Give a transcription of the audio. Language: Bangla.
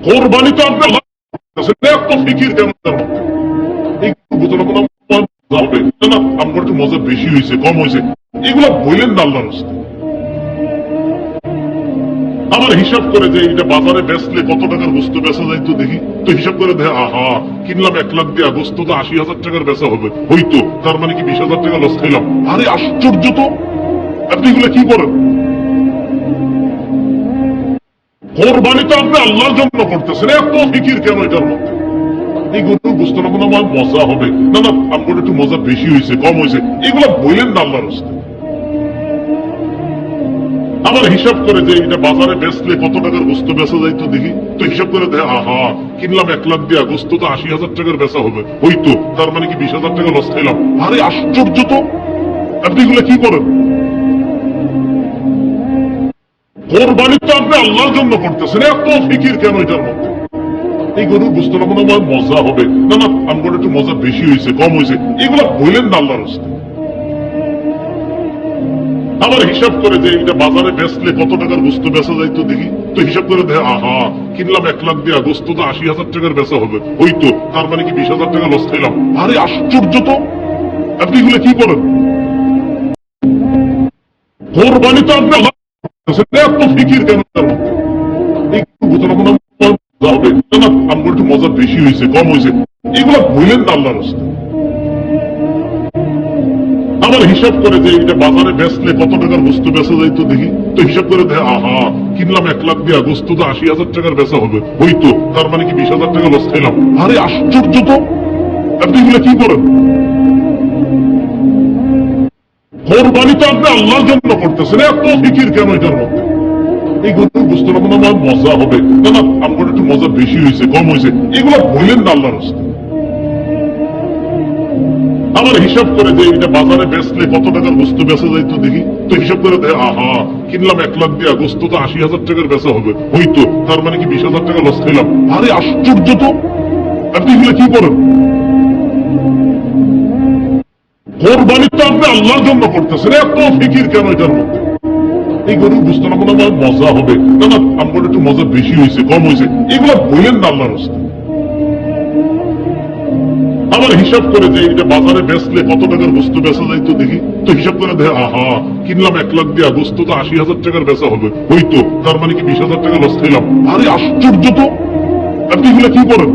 কোরবানি তো আপনি এত ফিকির কেন এই ঘটনা কোনো হবে না, আমার একটু মজা বেশি হয়েছে কম হয়েছে এগুলা বললেন না আল্লাহর রাস্তায়। আবার হিসাব করে যে এটা বাজারে বেচলে কত টাকার বস্তু বেচা যায় তো দেখি, তো হিসাব করে দেখে আহা কিনলাম 1 লাখ দিয়ে, বস্তু তো 80,000 টাকার বেচা হবে, হইতো তার মানে কি 20,000 টাকা লস খাইলাম। আরে আশ্চর্য তো, আপনি এগুলো কি করেন? কোরবানি তো আপনি আল্লাহর জন্য করতেছেন, এত ফিকির কেন এটার মধ্যে? এই গরুর বুঝতে না কোনো মজা হবে না, আমার একটু মজা বেশি হয়েছে কম হয়েছে এগুলো বললেন না আল্লাহর রাস্তায়। আবার হিসাব করে যে এটা বাজারে বেচলে কত টাকার বস্তু বেচা যায় তো দেখি, তো হিসাব করে দেখে আহা কিনলাম 1 লাখ দিয়ে, বস্তু তো 80,000 টাকার বেচা হবে, হইতো তার মানে কি 20,000 টাকা লস খাইলাম। আরে আশ্চর্য তো, আপনি এগুলো কি করেন? কোরবানি তো আপনি আল্লাহর জন্য করতেছেন, এত ফিকির কেন এটার মধ্যে? এই গরুর বুঝতে না কোনো মজা হবে না, আমার একটু মজা বেশি হয়েছে কম হয়েছে এগুলো বললেন না আল্লাহর রাস্তায়। আবার হিসাব করে যে এটা বাজারে বেচলে কত টাকার বস্তু বেচা যায় তো দেখি, তো হিসাব করে দেখে আহা কিনলাম 1 লাখ দিয়ে, বস্তু তো 80,000 টাকার বেচা হবে, হইতো তার মানে কি 20,000 টাকা লস খাইলাম। আরে আশ্চর্য তো, আপনি এগুলো কি করেন? কোরবানি তো আপনি এত ফিকির কেন তার মধ্যে? এই ঘটনা কোনো হবে না, আমার একটু মজা বেশি হয়েছে কম হয়েছে এগুলো বললেন না আল্লাহর রাস্তায়। আবার হিসাব করে যে এটা বাজারে বেচলে কত টাকার বস্তু বেচা যায় তো দেখি, তো হিসাব করে দেখে আহা কিনলাম 1 লাখ দিয়ে, বস্তু তো 80,000 টাকার বেচা হবে, হইতো তার মানে কি 20,000 টাকা লস খাইলাম। আরে আশ্চর্য তো, আপনি এগুলো কি করেন? কোরবানি তো আপনি আল্লাহর জন্য করতেছেন, এত ফিকির কেন এটার মধ্যে? এই গরুর বুঝতে না কোনো মজা হবে না, আমার একটু মজা বেশি হয়েছে কম হয়েছে এগুলো বললেন না আল্লাহর রাস্তায়। আবার হিসাব করে যে এটা বাজারে বেচলে কত টাকার বস্তু বেচা যায় তো দেখি, তো হিসাব করে দেখে আহা কিনলাম 1 লাখ দিয়ে, বস্তু তো 80,000 টাকার বেচা হবে, হইতো তার মানে কি 20,000 টাকা লস খাইলাম। আরে আশ্চর্য তো, আপনি এগুলো কি করেন? কোরবানি তো আপনি আল্লাহর জন্য করতেছেন, এত ফিকির কেন এটার মধ্যে? এই গরুর বুঝতে না কোনো মজা হবে না, আমার একটু মজা বেশি হয়েছে কম হয়েছে এগুলো বললেন না আল্লাহর রাস্তায়। আবার হিসাব করে যে এটা বাজারে বেচলে কত টাকার বস্তু বেচা যায় তো দেখি, তো হিসাব করে দেখে আহা কিনলাম 1 লাখ দিয়ে, বস্তু তো 80,000 টাকার বেচা হবে, হইতো তার মানে কি 20,000 টাকা লস খাইলাম। আরে আশ্চর্য তো, আপনি এগুলো কি করেন?